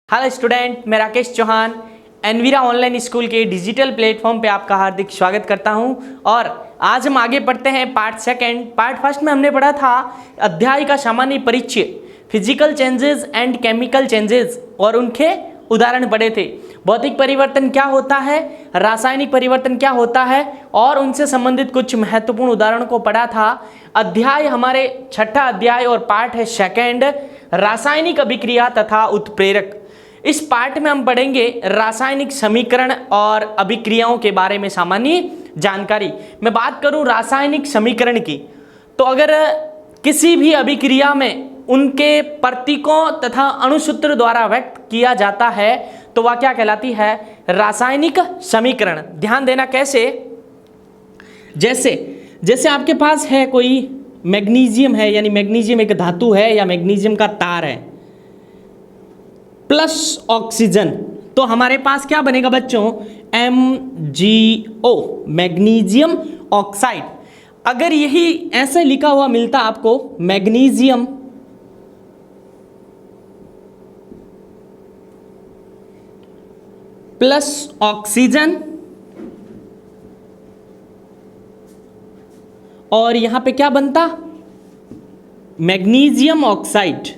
Hello student, मैं Rakesh Chauhan Envira online school के digital platform पे आपका हार्दिक स्वागत करता हूं। और आज हम आगे पढ़ते हैं पार्ट सेकंड। पार्ट फर्स्ट में हमने पढ़ा था अध्याय का सामान्य परिचय, physical changes and chemical changes और उनके उदाहरण पढ़े थे। भौतिक परिवर्तन क्या होता है, रासायनिक परिवर्तन क्या होता है और उनसे संबंधित कुछ महत्वपूर्ण उदाहरणों को पढ़ा था। अध्याय हमारे छठा अध्याय और पार्ट है सेकंड, रासायनिक अभिक्रिया तथा उत्प्रेरक। इस पार्ट में हम पढ़ेंगे रासायनिक समीकरण और अभिक्रियाओं के बारे में सामान्य जानकारी। मैं बात करूं रासायनिक समीकरण की, तो अगर किसी भी अभिक्रिया में उनके प्रतीकों तथा अणुसूत्र द्वारा व्यक्त किया जाता है तो वह क्या कहलाती है, रासायनिक समीकरण। ध्यान देना कैसे, जैसे आपके पास है कोई मैग्नीशियम है, यानी मैग्नीशियम एक धातु है या मैग्नीशियम का तार है प्लस ऑक्सीजन, तो हमारे पास क्या बनेगा बच्चों, MgO, मैग्नीशियम ऑक्साइड। अगर यही ऐसे लिखा हुआ मिलता आपको मैग्नीशियम प्लस ऑक्सीजन और यहां पे क्या बनता, मैग्नीशियम ऑक्साइड,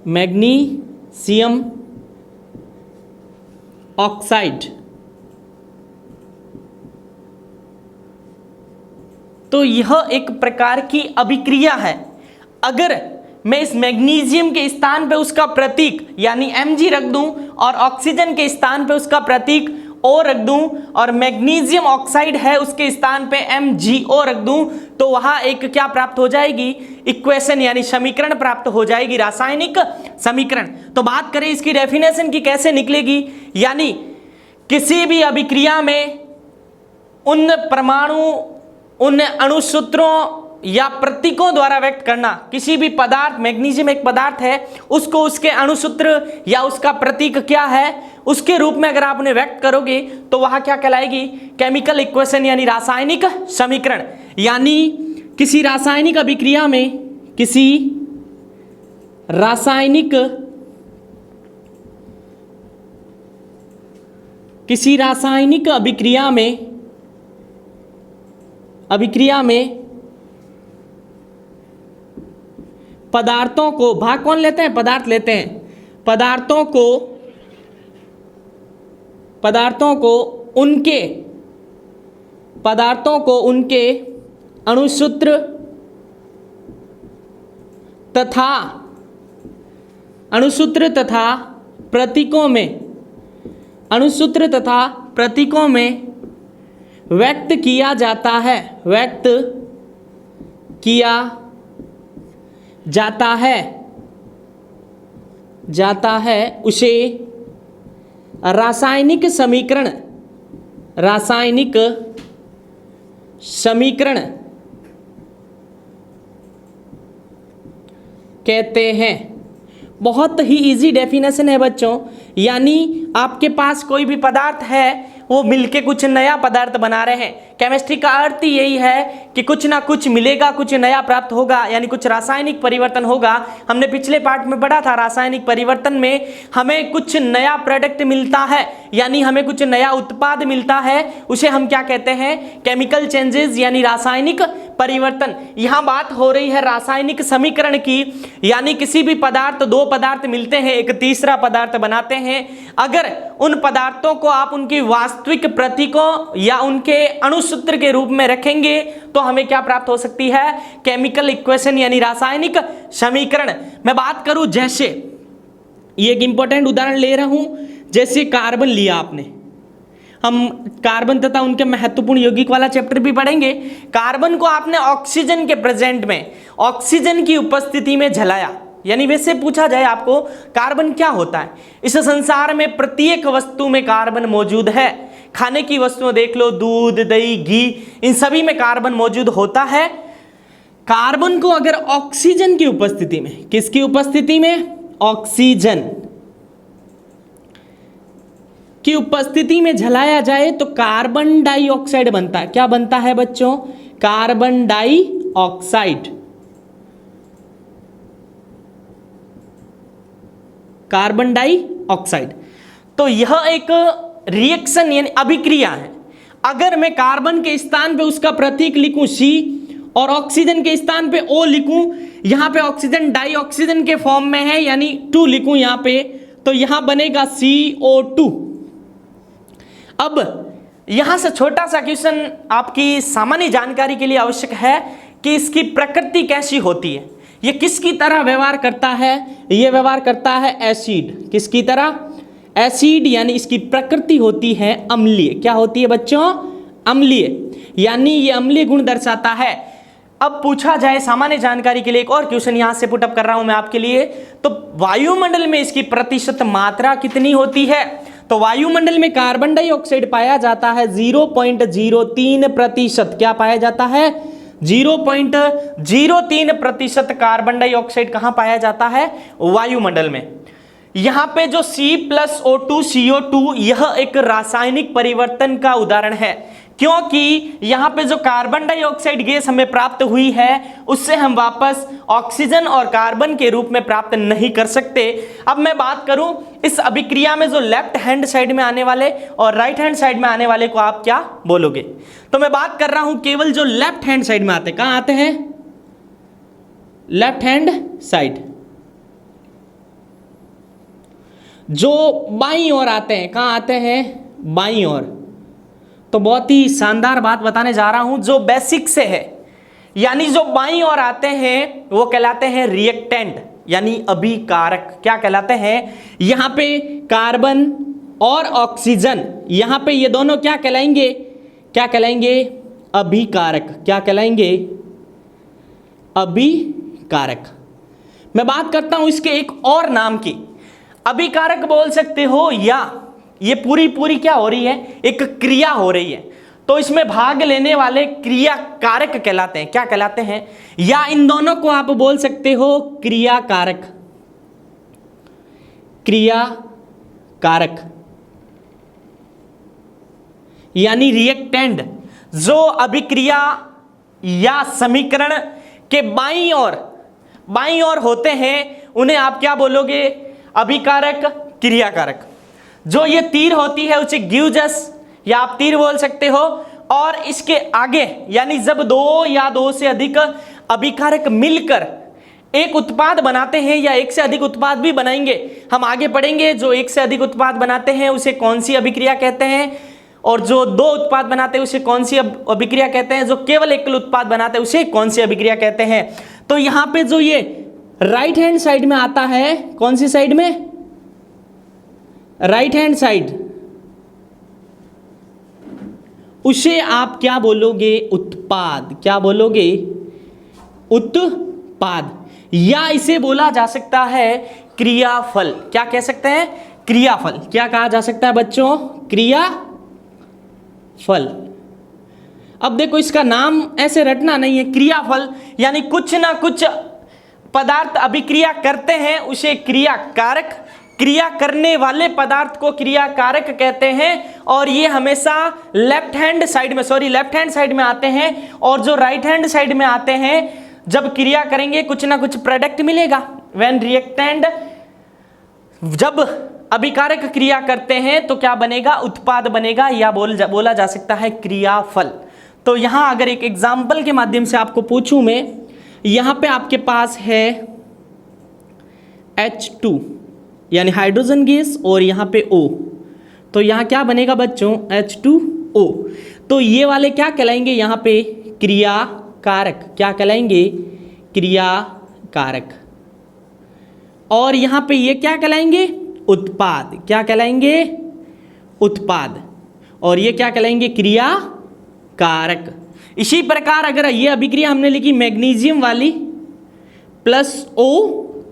मैग्नीशियम ऑक्साइड, तो यह एक प्रकार की अभिक्रिया है। अगर मैं इस मैग्नीशियम के स्थान पे उसका प्रतीक यानी Mg रख दूं और ऑक्सीजन के स्थान पे उसका प्रतीक O रख दूं और मैग्नीशियम ऑक्साइड है उसके स्थान पे MgO रख दूं, तो वहां एक क्या प्राप्त हो जाएगी, इक्वेशन यानी समीकरण प्राप्त हो जाएगी, रासायनिक समीकरण। तो बात करें इसकी डेफिनेशन की कैसे निकलेगी, यानी किसी भी अभिक्रिया में उन परमाणु, उन अणुसूत्रों या प्रतीकों द्वारा व्यक्त करना, किसी भी पदार्थ, मैग्नीशियम एक पदार्थ है, उसको उसके अणुसूत्र या उसका प्रतीक क्या है उसके रूप में अगर आप उन्हें व्यक्त करोगे तो वह क्या कहलाएगी, केमिकल इक्वेशन यानी रासायनिक समीकरण। यानी किसी रासायनिक अभिक्रिया में, किसी रासायनिक अभिक्रिया में पदार्थों को, भाग कौन लेते हैं, पदार्थ लेते हैं, पदार्थों को उनके अणुसूत्र तथा प्रतीकों में व्यक्त किया जाता है उसे रासायनिक समीकरण कहते हैं। बहुत ही इजी डेफिनेशन है बच्चों, यानी आपके पास कोई भी पदार्थ है, वो मिलके कुछ नया पदार्थ बना रहे हैं। केमिस्ट्री का अर्थ ही यही है कि कुछ ना कुछ मिलेगा, कुछ नया प्राप्त होगा, यानी कुछ रासायनिक परिवर्तन होगा। हमने पिछले पार्ट में पढ़ा था रासायनिक परिवर्तन में हमें कुछ नया प्रोडक्ट मिलता है, यानी हमें कुछ नया उत्पाद मिलता है, उसे हम क्या कहते हैं, केमिकल चेंजेस यानी रासायनिक परिवर्तन। यहां बात हो रही है रासायनिक समीकरण की, यानी किसी भी पदार्थ, दो पदार्थ मिलते हैं, एक तीसरा पदार्थ बनाते हैं। अगर उन पदार्थों को आप उनकी वास्तविक प्रतीकों या उनके अणुसूत्र के रूप में रखेंगे तो हमें क्या प्राप्त हो सकती है, केमिकल इक्वेशन यानी रासायनिक समीकरण। मैं बात करूं, जैसे ये एक इंपॉर्टेंट उदाहरण ले रहा हूं, जैसे कार्बन लिया आपने, हम कार्बन तथा उनके महत्वपूर्ण यौगिक वाला चैप्टर भी पढ़ेंगे। कार्बन को आपने ऑक्सीजन के प्रेजेंट में, ऑक्सीजन की उपस्थिति में जलाया, यानी वैसे पूछा जाए आपको कार्बन क्या होता है, इस संसार में प्रत्येक वस्तु में कार्बन मौजूद है। खाने की वस्तुएं देख लो, दूध, दही, घी, इन सभी में कार्बन मौजूद होता है। कार्बन को अगर ऑक्सीजन की उपस्थिति में, किसकी उपस्थिति में, ऑक्सीजन की उपस्थिति में जलाया जाए तो कार्बन डाइऑक्साइड बनता है। क्या बनता है बच्चों, कार्बन डाइऑक्साइड। Carbon dioxide. तो यह एक रिएक्शन यानी अभिक्रिया है। अगर मैं कार्बन के स्थान पे उसका प्रतीक लिखूं C और ऑक्सीजन के स्थान पे O लिखूं, यहां पे ऑक्सीजन डाइऑक्सीजन के फॉर्म में है यानी 2 लिखूं यहां पे, तो यहां बनेगा CO2। अब यहां से छोटा सा क्वेश्चन आपकी सामान्य जानकारी के लिए आवश्यक है कि इसकी प्रकृति कैसी होती है, ये किसकी तरह व्यवहार करता है। ये व्यवहार करता है एसिड, किसकी तरह, एसिड, यानी इसकी प्रकृति होती है अम्लीय। क्या होती है बच्चों, अम्लीय, यानी ये अम्लीय गुण दर्शाता है। अब पूछा जाए सामान्य जानकारी के लिए एक और क्वेश्चन यहां से पुटअप कर रहा हूं मैं आपके लिए, तो वायुमंडल में इसकी प्रतिशत मात्रा कितनी होती है। तो वायुमंडल में कार्बन डाइऑक्साइड पाया जाता है 0.03%। क्या पाया जाता है, 0.03% कार्बन डाइऑक्साइड कहां पाया जाता है, वायुमंडल में। यहां पे जो C+O2 CO2 यह एक रासायनिक परिवर्तन का उदाहरण है, क्योंकि यहां पे जो कार्बन डाइऑक्साइड गैस हमें प्राप्त हुई है उससे हम वापस ऑक्सीजन और कार्बन के रूप में प्राप्त नहीं कर सकते। अब मैं बात करूं इस अभिक्रिया में जो लेफ्ट हैंड साइड में आने वाले और राइट हैंड साइड में आने वाले को आप क्या बोलोगे। तो मैं बात कर रहा हूं केवल जो लेफ्ट हैंड साइड में आते हैं। कहां आते हैं, लेफ्ट हैंड साइड। जो बाईं ओर आते हैं, कहां आते हैं, बाईं ओर। तो बहुत ही शानदार बात बताने जा रहा हूं जो बेसिक से है, यानी जो बाईं ओर आते हैं वो कहलाते हैं रिएक्टेंट यानी अभिकारक। क्या कहलाते हैं, यहां पे कार्बन और ऑक्सीजन, यहां पे ये दोनों क्या कहलाएंगे, क्या कहलाएंगे, अभिकारक। क्या कहलाएंगे, अभिकारक। मैं बात करता हूं इसके एक और नाम की, अभिकारक बोल सकते हो, या ये पूरी क्या हो रही है, एक क्रिया हो रही है, तो इसमें भाग लेने वाले क्रिया कारक कहलाते हैं। क्या कहलाते हैं, या इन दोनों को आप बोल सकते हो क्रिया कारक, क्रिया कारक यानी रिएक्टेंट। जो अभिक्रिया या समीकरण के बाईं ओर होते हैं उन्हें आप क्या बोलोगे, अभिकारक, क्रियाकारक। जो ये तीर होती है उसे गिव्स या आप तीर बोल सकते हो, और इसके आगे यानी जब 2 या 2 से अधिक अभिकारक मिलकर एक उत्पाद बनाते हैं, या एक से अधिक उत्पाद भी बनाएंगे, हम आगे पढ़ेंगे। जो एक से अधिक उत्पाद बनाते हैं उसे कौन सी अभिक्रिया कहते हैं, और जो 2 उत्पाद बनाते हैं उसे कौन सी अभिक्रिया कहते हैं, जो केवल एकल उत्पाद बनाते हैं उसे कौन सी अभिक्रिया कहते हैं। तो यहां पे जो ये राइट हैंड साइड में आता है, कौन सी साइड में, राइट हैंड साइड, उसे आप क्या बोलोगे, उत्पाद। क्या बोलोगे, उत्पाद, या इसे बोला जा सकता है क्रियाफल। क्या कह सकते हैं, क्रियाफल। क्या कहा जा सकता है बच्चों, क्रियाफल। अब देखो इसका नाम ऐसे रटना नहीं है, क्रियाफल यानी कुछ ना कुछ पदार्थ अभिक्रिया करते हैं उसे क्रियाकारक, क्रिया करने वाले पदार्थ को क्रियाकारक कहते हैं। और ये हमेशा लेफ्ट हैंड साइड में आते हैं, और जो राइट हैंड साइड में आते हैं जब क्रिया करेंगे कुछ ना कुछ प्रोडक्ट मिलेगा। व्हेन रिएक्टेंट, जब अभिकारक क्रिया करते हैं तो क्या बनेगा, उत्पाद बनेगा, या बोला जा सकता है क्रियाफल। तो यहां अगर एक एग्जाम्पल के माध्यम से आपको पूछूं मैं, यहां पे आपके पास है H2 यानी हाइड्रोजन गैस, और यहाँ पे O, तो यहाँ क्या बनेगा बच्चों, H2O। तो ये वाले क्या कहलाएंगे, यहाँ पे क्रियाकारक। क्या कहलाएंगे, क्रियाकारक। और यहाँ पे ये क्या कहलाएंगे, उत्पाद। क्या कहलाएंगे, उत्पाद। और ये क्या कहलाएंगे, क्रियाकारक। इसी प्रकार अगर ये अभिक्रिया हमने लिखी मैग्नीशियम वाली प्लस O,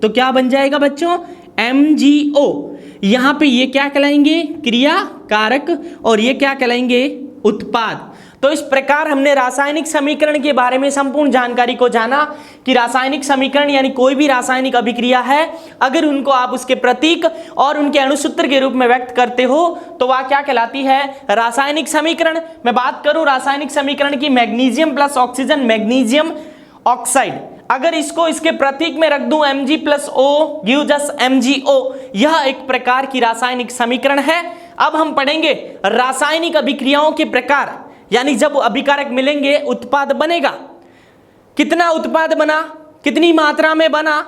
तो क्या बन जाएगा बच्चों, MgO। यहां पे ये क्या कहलाएंगे, क्रियाकारक, और ये क्या कहलाएंगे, उत्पाद। तो इस प्रकार हमने रासायनिक समीकरण के बारे में संपूर्ण जानकारी को जाना कि रासायनिक समीकरण यानी कोई भी रासायनिक अभिक्रिया है, अगर उनको आप उसके प्रतीक और उनके अणुसूत्र के रूप में व्यक्त करते हो तो वह क्या कहलाती है, रासायनिक समीकरण। मैं बात करूं रासायनिक समीकरण की, magnesium plus oxygen, magnesium oxide. अगर इसको इसके प्रतीक में रख दूं Mg+O gives us MgO, यह एक प्रकार की रासायनिक समीकरण है। अब हम पढ़ेंगे रासायनिक अभिक्रियाओं के प्रकार, यानी जब अभिकारक मिलेंगे उत्पाद बनेगा, कितना उत्पाद बना, कितनी मात्रा में बना,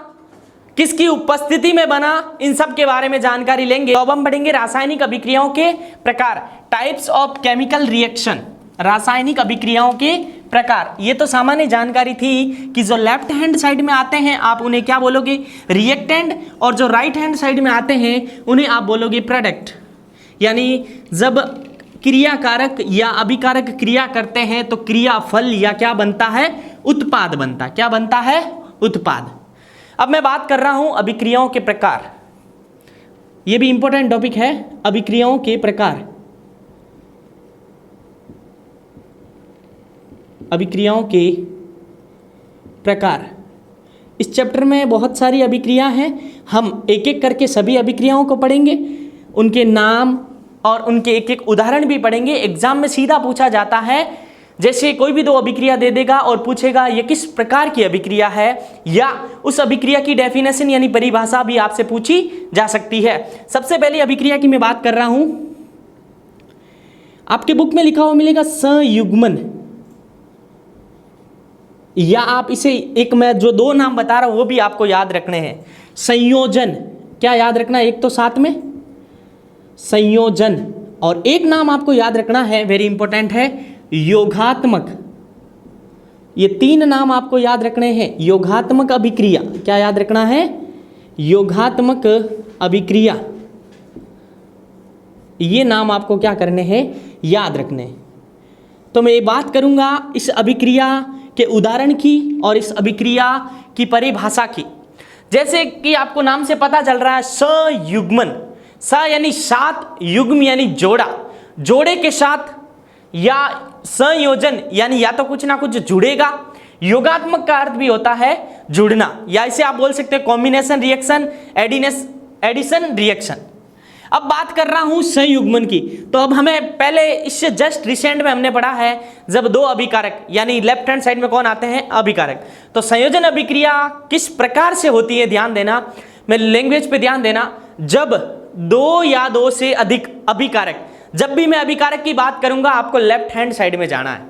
किसकी उपस्थिति में बना, इन सब के बारे में जानकारी लेंगे। तो अब हम पढ़ेंगे रासायनिक अभिक्रियाओं के प्रकार, टाइप्स ऑफ केमिकल रिएक्शन, रासायनिक अभिक्रियाओं के प्रकार। ये तो सामान्य जानकारी थी कि जो लेफ्ट हैंड साइड में आते हैं आप उन्हें क्या बोलोगे, रिएक्टेंट, और जो राइट हैंड साइड में आते हैं उन्हें आप बोलोगे प्रोडक्ट। यानी जब क्रियाकारक या अभिकारक क्रिया करते हैं तो क्रियाफल या क्या बनता है, उत्पाद बनता है। क्या बनता है, उत्पाद। अब मैं बात कर रहा हूं अभिक्रियाओं के प्रकार, यह भी इंपॉर्टेंट टॉपिक है, अभिक्रियाओं के प्रकार। अभिक्रियाओं के प्रकार, इस चैप्टर में बहुत सारी अभिक्रिया हैं, हम एक एक करके सभी अभिक्रियाओं को पढ़ेंगे, उनके नाम और उनके एक एक उदाहरण भी पढ़ेंगे। एग्जाम में सीधा पूछा जाता है, जैसे कोई भी दो अभिक्रिया दे देगा और पूछेगा ये किस प्रकार की अभिक्रिया है, या उस अभिक्रिया की डेफिनेशन यानी परिभाषा भी आपसे पूछी जा सकती है। सबसे पहले अभिक्रिया की मैं बात कर रहा हूं, आपके बुक में लिखा हुआ मिलेगा संयुग्मन, या आप इसे एक, मैं जो दो नाम बता रहा हूं वो भी आपको याद रखने हैं। संयोजन, क्या याद रखना है, एक तो साथ में संयोजन, और एक नाम आपको याद रखना है, वेरी इंपॉर्टेंट है, योगात्मक। ये तीन नाम आपको याद रखने हैं। योगात्मक अभिक्रिया, क्या याद रखना है, योगात्मक अभिक्रिया, ये नाम आपको क्या करने हैं, याद रखने हैं। तो मैं ये बात करूंगा इस अभिक्रिया के उदाहरण की और इस अभिक्रिया की परिभाषा की। जैसे कि आपको नाम से पता चल रहा है संयुग्मन, स यानी साथ, युग्म यानी जोड़ा, जोड़े के साथ, या संयोजन यानी या तो कुछ ना कुछ जुड़ेगा। योगात्मक का अर्थ भी होता है जुड़ना, या इसे आप बोल सकते हैं कॉम्बिनेशन रिएक्शन, एडिशन रिएक्शन। अब बात कर रहा हूं संयुग्मन की, तो अब हमें पहले इससे जस्ट रिसेंट में हमने पढ़ा है जब दो अभिकारक, यानी लेफ्ट हैंड साइड में कौन आते हैं, अभिकारक। तो संयोजन अभिक्रिया किस प्रकार से होती है, ध्यान देना, मैं लैंग्वेज पे ध्यान देना। जब दो या दो से अधिक अभिकारक, जब भी मैं अभिकारक की बात करूंगा आपको लेफ्ट हैंड साइड में जाना है।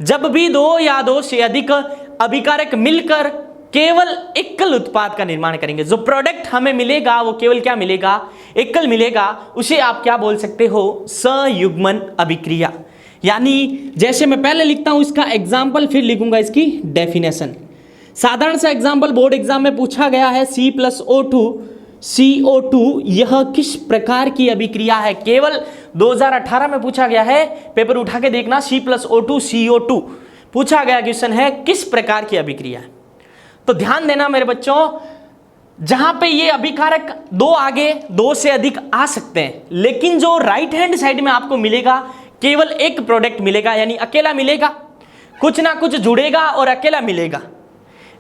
जब भी दो या दो से अधिक अभिकारक मिलकर केवल एकल उत्पाद का निर्माण करेंगे, जो प्रोडक्ट हमें मिलेगा वो केवल क्या मिलेगा, एकल मिलेगा, उसे आप क्या बोल सकते हो, संयुग्मन अभिक्रिया। यानी जैसे मैं पहले लिखता हूं इसका एग्जाम्पल, फिर लिखूंगा इसकी डेफिनेशन। साधारण सा एग्जाम्पल बोर्ड एग्जाम में पूछा गया है, C+O2 यह किस प्रकार की अभिक्रिया है। केवल 2018 में पूछा गया है, पेपर उठा के देखना, C+O2 CO2 पूछा गया क्वेश्चन है, किस प्रकार की अभिक्रिया है। तो ध्यान देना मेरे बच्चों, जहां पे ये अभिकारक दो आगे, दो से अधिक आ सकते हैं, लेकिन जो राइट हैंड साइड में आपको मिलेगा केवल एक प्रोडक्ट मिलेगा, यानी अकेला मिलेगा, कुछ ना कुछ जुड़ेगा और अकेला मिलेगा।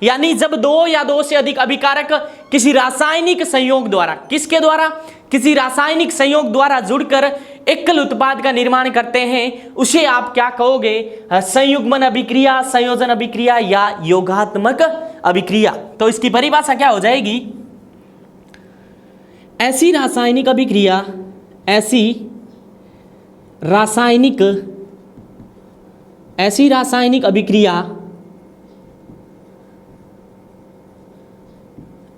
यानी जब दो या दो से अधिक अभिकारक किसी रासायनिक संयोग द्वारा, किसके द्वारा, किसी रासायनिक संयोग द्वारा जुड़कर एकल उत्पाद का निर्माण करते हैं, उसे आप क्या कहोगे, संयुग्मन अभिक्रिया, संयोजन अभिक्रिया या योगात्मक अभिक्रिया। तो इसकी परिभाषा क्या हो जाएगी, ऐसी रासायनिक अभिक्रिया, ऐसी रासायनिक अभिक्रिया,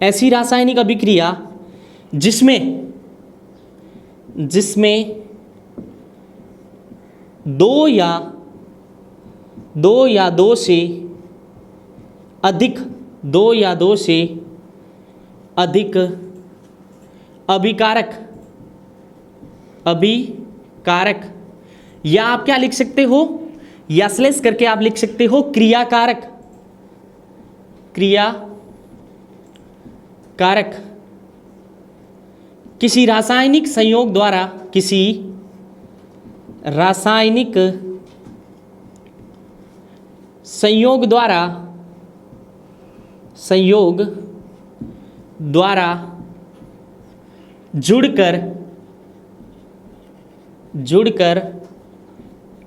ऐसी रासायनिक अभिक्रिया जिसमें दो या दो से अधिक अभिकारक, या आप क्या लिख सकते हो, या स्लेश करके आप लिख सकते हो क्रियाकारक, किसी रासायनिक संयोग द्वारा, किसी रासायनिक संयोग द्वारा जुड़कर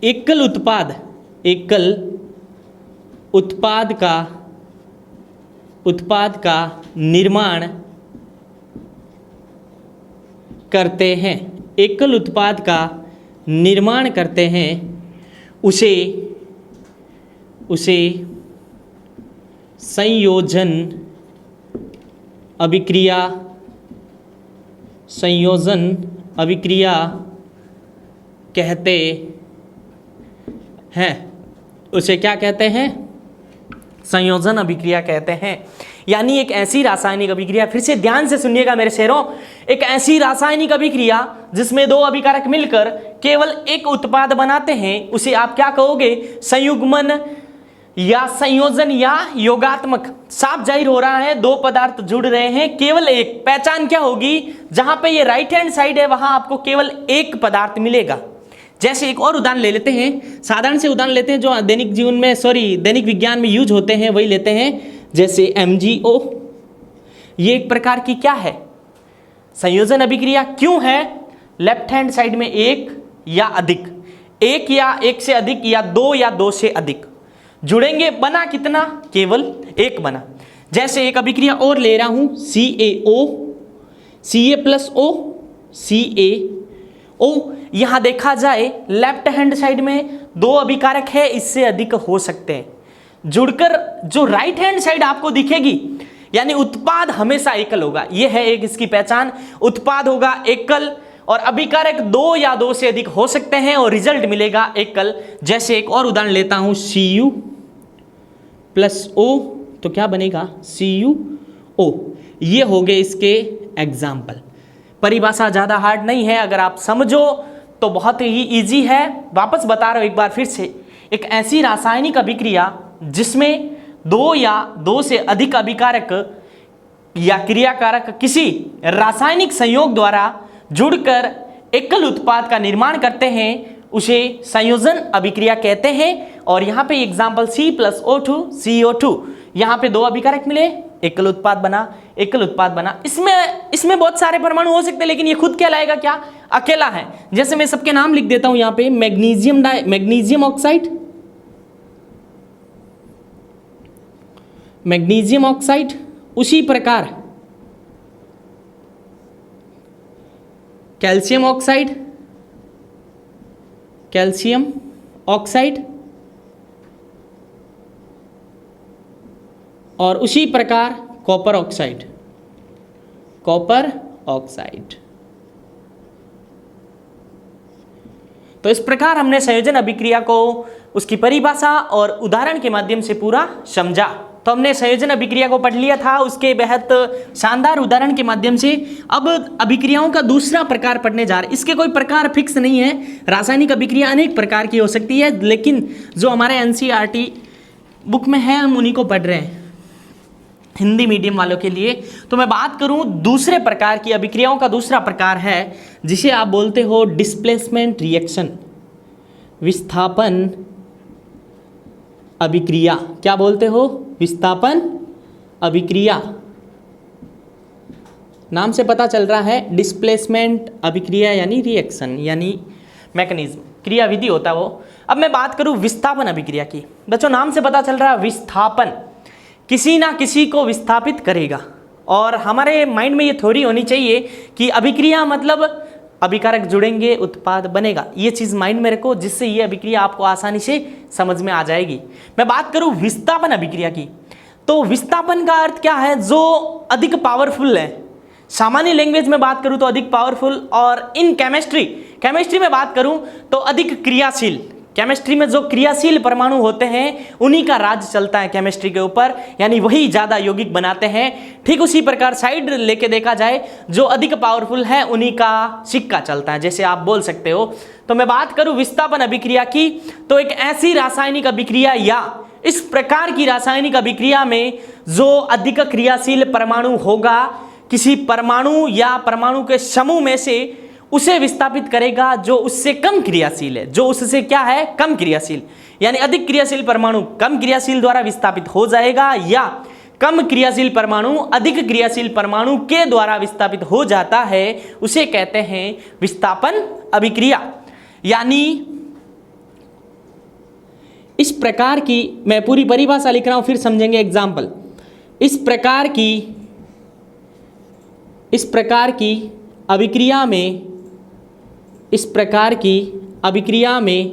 एकल उत्पाद का उत्पाद का निर्माण करते हैं, एकल उत्पाद का निर्माण करते हैं, उसे संयोजन अभिक्रिया कहते हैं। उसे क्या कहते हैं? संयोजन अभिक्रिया कहते हैं। यानी एक ऐसी रासायनिक अभिक्रिया, फिर से ध्यान से सुनिएगा मेरे शेरों, एक ऐसी रासायनिक अभिक्रिया जिसमें दो अभिकारक मिलकर केवल एक उत्पाद बनाते हैं, उसे आप क्या कहोगे? संयुग्मन या संयोजन या योगात्मक। साफ जाहिर हो रहा है, दो पदार्थ जुड़ रहे हैं, केवल एक। पहचान क्या होगी? जहां पे ये राइट हैंड साइड है वहां आपको केवल एक पदार्थ मिलेगा। जैसे एक और उदाहरण ले लेते हैं, साधारण से उदाहरण लेते हैं जो दैनिक जीवन में दैनिक विज्ञान में यूज होते हैं, वही लेते हैं। जैसे MgO, ये एक प्रकार की क्या है? संयोजन अभिक्रिया। क्यों है? लेफ्ट हैंड साइड में एक या अधिक, एक या एक से अधिक या दो से अधिक जुड़ेंगे, बना कितना? केवल एक बना। जैसे एक अभिक्रिया और ले रहा हूं, CaO, Ca+O, CaO। यहां देखा जाए लेफ्ट हैंड साइड में दो अभिकारक है, इससे अधिक हो सकते हैं जुड़कर, जो राइट हैंड साइड आपको दिखेगी, यानी उत्पाद हमेशा एकल होगा। यह है एक इसकी पहचान, उत्पाद होगा एकल और अभिकारक दो या दो से अधिक हो सकते हैं और रिजल्ट मिलेगा एकल। जैसे एक और उदाहरण लेता हूं, Cu+O, तो क्या बनेगा? CuO। ये हो गए इसके एग्जाम्पल। परिभाषा ज़्यादा हार्ड नहीं है, अगर आप समझो तो बहुत ही इजी है। वापस बता रहा हूं एक बार फिर से, एक ऐसी रासायनिक अभिक्रिया जिसमें दो या दो से अधिक अभिकारक या क्रियाकारक किसी रासायनिक संयोग द्वारा जुड़कर एकल उत्पाद का निर्माण करते हैं, उसे संयोजन अभिक्रिया कहते हैं। और यहाँ पे एग्जाम्पल C+O2, CO2, यहाँ पे दो अभिकारक मिले, एकल उत्पाद बना। इसमें बहुत सारे परमाणु हो सकते हैं, लेकिन ये खुद क्या लाएगा? क्या? अकेला है। जैसे मैं सबके नाम लिख देता हूं यहाँ पे, मैग्नीशियम ऑक्साइड, उसी प्रकार कैल्शियम ऑक्साइड और उसी प्रकार कॉपर ऑक्साइड। तो इस प्रकार हमने संयोजन अभिक्रिया को उसकी परिभाषा और उदाहरण के माध्यम से पूरा समझा। तो हमने संयोजन अभिक्रिया को पढ़ लिया था उसके बेहद शानदार उदाहरण के माध्यम से। अब अभिक्रियाओं का दूसरा प्रकार पढ़ने जा रहे हैं। इसके कोई प्रकार फिक्स नहीं है, रासायनिक अभिक्रिया अनेक प्रकार की हो सकती है, लेकिन जो हमारे NCERT बुक में है हम उन्हीं को पढ़ रहे हैं हिंदी मीडियम वालों के लिए। तो मैं बात करूं दूसरे प्रकार की अभिक्रियाओं का, दूसरा प्रकार है जिसे आप बोलते हो डिस्प्लेसमेंट रिएक्शन, विस्थापन अभिक्रिया। क्या बोलते हो? विस्थापन अभिक्रिया। नाम से पता चल रहा है, डिस्प्लेसमेंट अभिक्रिया यानी रिएक्शन, यानी मैकेनिज्म, क्रिया विधि होता है वो। अब मैं बात करूं विस्थापन अभिक्रिया की। बच्चों नाम से पता चल रहा है, विस्थापन किसी ना किसी को विस्थापित करेगा। और हमारे माइंड में ये थ्योरी होनी चाहिए कि अभिक्रिया मतलब अभिकारक जुड़ेंगे, उत्पाद बनेगा। ये चीज़ माइंड में रखो, जिससे ये अभिक्रिया आपको आसानी से समझ में आ जाएगी। मैं बात करूं विस्थापन अभिक्रिया की, तो विस्थापन का अर्थ क्या है? जो अधिक पावरफुल है। सामान्य लैंग्वेज में बात करूं तो अधिक पावरफुल, और इन केमिस्ट्री में बात करूं तो अधिक क्रियाशील। केमिस्ट्री में जो क्रियाशील परमाणु होते हैं उन्हीं का राज चलता है केमिस्ट्री के ऊपर, यानी वही ज़्यादा यौगिक बनाते हैं। ठीक उसी प्रकार साइड लेके देखा जाए, जो अधिक पावरफुल है उन्हीं का सिक्का चलता है, जैसे आप बोल सकते हो। तो मैं बात करूं विस्थापन अभिक्रिया की, तो एक ऐसी रासायनिक अभिक्रिया या इस प्रकार की रासायनिक अभिक्रिया में जो अधिक क्रियाशील परमाणु होगा, किसी परमाणु या परमाणु के समूह में से उसे विस्थापित करेगा जो उससे कम क्रियाशील है। जो उससे क्या है? कम क्रियाशील, यानी अधिक क्रियाशील परमाणु कम क्रियाशील द्वारा विस्थापित हो जाएगा, या कम क्रियाशील परमाणु अधिक क्रियाशील परमाणु के द्वारा विस्थापित हो जाता है, उसे कहते हैं विस्थापन अभिक्रिया। यानी इस प्रकार की, मैं पूरी परिभाषा लिख रहा हूं, फिर समझेंगे एग्जाम्पल। इस प्रकार की अभिक्रिया में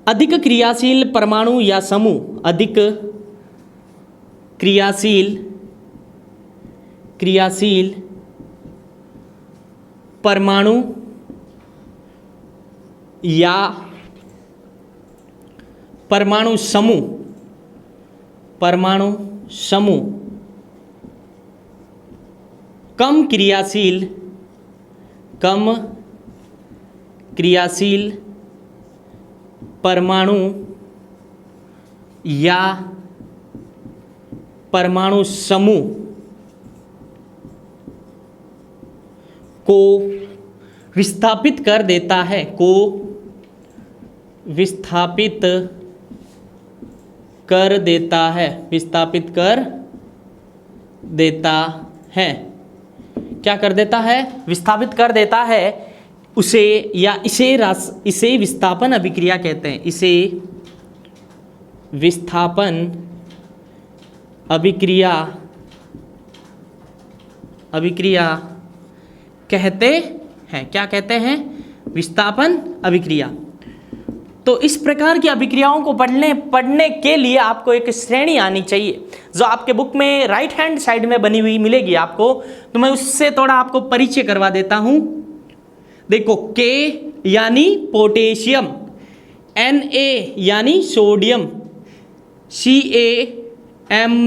अधिक क्रियाशील परमाणु या समूह, अधिक क्रियाशील परमाणु या परमाणु समूह कम क्रियाशील परमाणु या परमाणु समूह को विस्थापित कर देता है, विस्थापित कर देता है उसे, या इसे विस्थापन अभिक्रिया कहते हैं। इसे विस्थापन अभिक्रिया कहते हैं। क्या कहते हैं? विस्थापन अभिक्रिया। तो इस प्रकार की अभिक्रियाओं को पढ़ने के लिए आपको एक श्रेणी आनी चाहिए, जो आपके बुक में राइट हैंड साइड में बनी हुई मिलेगी आपको। तो मैं उससे थोड़ा आपको परिचय करवा देता हूं। देखो, K यानी पोटेशियम, Na यानी sodium, CaMgAl,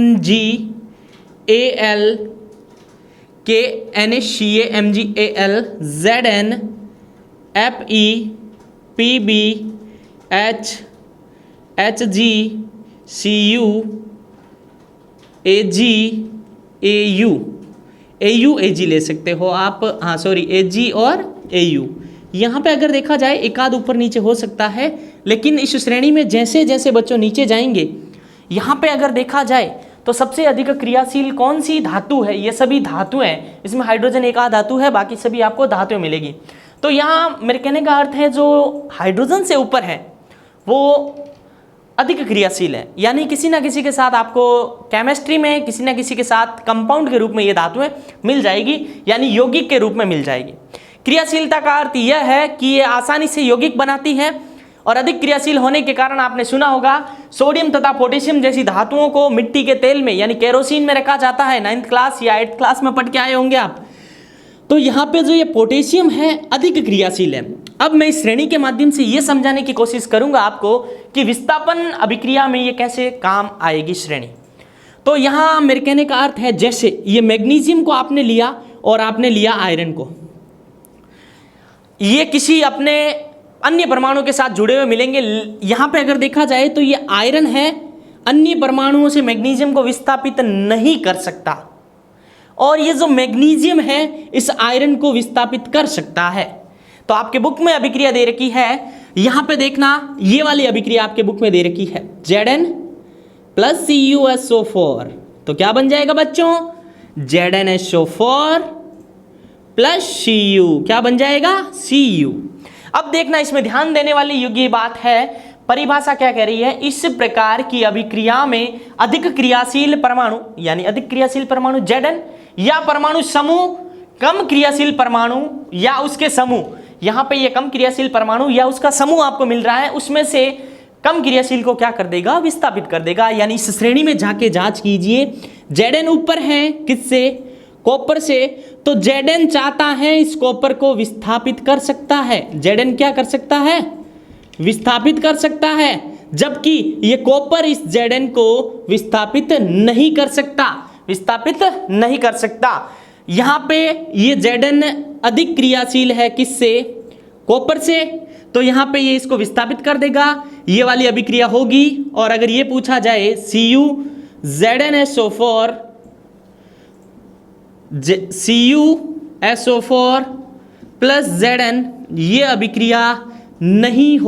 KNaCaMgAl, Zn, Fe, Pb, H, Hg, Cu, Ag, Ag ले सकते हो आप, हाँ सॉरी, Ag और Au। यहाँ पे अगर देखा जाए एक आध ऊपर नीचे हो सकता है, लेकिन इस श्रेणी में जैसे जैसे बच्चों नीचे जाएंगे, यहाँ पे अगर देखा जाए तो सबसे अधिक क्रियाशील कौन सी धातु है? ये सभी धातु हैं। इसमें हाइड्रोजन एक आध धातु है, बाकी सभी आपको धातुएं मिलेगी। तो यहाँ मेरे कहने का अर्थ है, जो हाइड्रोजन से ऊपर है वो अधिक क्रियाशील है, यानी किसी ना किसी के साथ आपको केमिस्ट्री में किसी ना किसी के साथ कंपाउंड के रूप में ये धातुएं मिल जाएगी, यानी यौगिक के रूप में मिल जाएगी। क्रियाशीलता का अर्थ यह है कि ये आसानी से यौगिक बनाती है, और अधिक क्रियाशील होने के कारण आपने सुना होगा सोडियम तथा पोटेशियम जैसी धातुओं को मिट्टी के तेल में यानी केरोसिन में रखा जाता है। 9th क्लास या 8th क्लास में पढ़ के आए होंगे आप। तो यहाँ पे जो ये पोटेशियम है अधिक क्रियाशील है। अब मैं इस श्रेणी के माध्यम से ये समझाने की कोशिश करूंगा आपको कि विस्थापन अभिक्रिया में ये कैसे काम आएगी श्रेणी। तो यहाँ मेरे कहने का अर्थ है, जैसे ये मैग्नीशियम को आपने लिया और आपने लिया आयरन को, ये किसी अपने अन्य परमाणु के साथ जुड़े हुए मिलेंगे। यहाँ पे अगर देखा जाए तो ये आयरन है, अन्य परमाणुओं से मैग्नीशियम को विस्थापित नहीं कर सकता, और ये जो मैग्नीशियम है इस आयरन को विस्थापित कर सकता है। तो आपके बुक में अभिक्रिया दे रखी है, यहाँ पे देखना, ये वाली अभिक्रिया आपके बुक में दे रखी है, Zn प्लस CuSO4। तो क्या बन जाएगा बच्चों? ZnSO4 plus Cu। क्या बन जाएगा? Cu। अब देखना, इसमें ध्यान देने वाली योग्य बात है, परिभाषा क्या कह रही है? इस प्रकार की अभिक्रिया में अधिक क्रियाशील परमाणु यानी अधिक क्रियाशील परमाणु Zn या परमाणु समूह कम क्रियाशील परमाणु या उसके समूह, यहाँ पे ये कम क्रियाशील परमाणु या उसका समूह आपको मिल रहा है, उसमें से कम क्रियाशील को क्या कर देगा? विस्थापित कर देगा। यानी इस श्रेणी में जाके जांच कीजिए, Zn ऊपर है किससे? कॉपर से। तो Zn चाहता है इस कॉपर को विस्थापित कर सकता है। Zn क्या कर सकता है? विस्थापित कर सकता है, जबकि ये कॉपर इस Zn को विस्थापित नहीं कर सकता, यहाँ पे ये Zn अधिक क्रियाशील है किससे? कॉपर से। तो यहाँ पे ये इसको विस्थापित कर देगा, ये वाली अभिक्रिया होगी। और अगर ये पूछा जाए Cu CuSO4 प्लस Zn, ये अभिक्रिया नहीं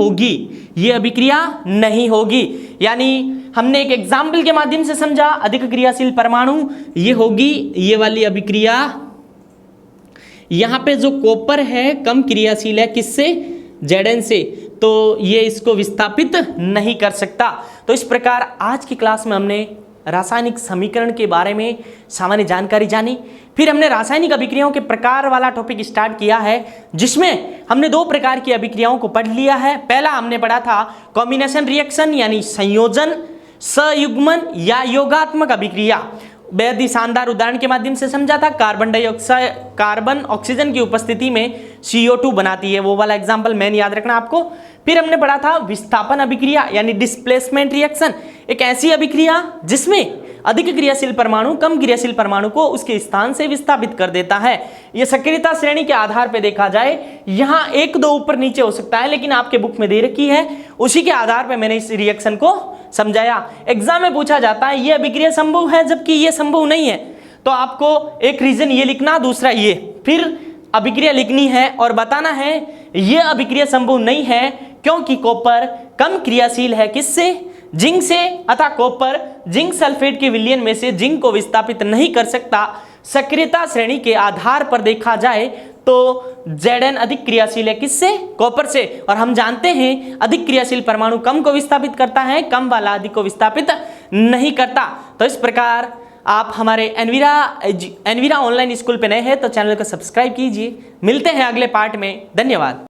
होगी, यानी हमने एक एग्जाम्पल के माध्यम से समझा, अधिक क्रियाशील परमाणु ये होगी ये वाली अभिक्रिया। यहाँ पे जो कॉपर है कम क्रियाशील है किससे? Zn से, तो ये इसको विस्थापित नहीं कर सकता। तो इस प्रकार आज की क्लास में हमने रासायनिक समीकरण के बारे में सामान्य जानकारी जानी। फिर हमने रासायनिक अभिक्रियाओं के प्रकार वाला टॉपिक स्टार्ट किया है, जिसमें हमने 2 प्रकार की अभिक्रियाओं को पढ़ लिया है। पहला हमने पढ़ा था कॉम्बिनेशन रिएक्शन यानी संयोजन, संयुग्मन या योगात्मक अभिक्रिया। बेहद ही शानदार उदाहरण के माध्यम से समझा था। कार्बन ऑक्सीजन की उपस्थिति में CO2 बनाती है, वो वाला एग्जाम्पल मैंने याद रखना आपको। फिर हमने पढ़ा था विस्थापन अभिक्रिया यानी डिस्प्लेसमेंट रिएक्शन, एक ऐसी अभिक्रिया जिसमें अधिक क्रियाशील परमाणु कम क्रियाशील परमाणु को उसके स्थान से विस्थापित कर देता है। यह सक्रियता श्रेणी के आधार पर देखा जाए, यहाँ 1-2 ऊपर नीचे हो सकता है, लेकिन आपके बुक में दे रखी है, उसी के आधार पर मैंने इस रिएक्शन को समझाया। एग्जाम में पूछा जाता है ये अभिक्रिया संभव है जबकि ये संभव नहीं है, तो आपको एक रीजन ये लिखना, दूसरा ये, फिर अभिक्रिया लिखनी है और बताना है ये अभिक्रिया संभव नहीं है क्योंकि कॉपर कम क्रियाशील है किससे, जिंक से, अतः कॉपर जिंक सल्फेट के विलयन में से जिंक को विस्थापित नहीं कर सकता। सक्रियता श्रेणी के आधार पर देखा जाए तो Zn अधिक क्रियाशील है किससे, कॉपर से, और हम जानते हैं अधिक क्रियाशील परमाणु कम को विस्थापित करता है, कम वाला अधिक को विस्थापित नहीं करता। तो इस प्रकार आप हमारे एनवीरा ऑनलाइन स्कूल पे नए हैं तो चैनल को सब्सक्राइब कीजिए। मिलते हैं अगले पार्ट में, धन्यवाद।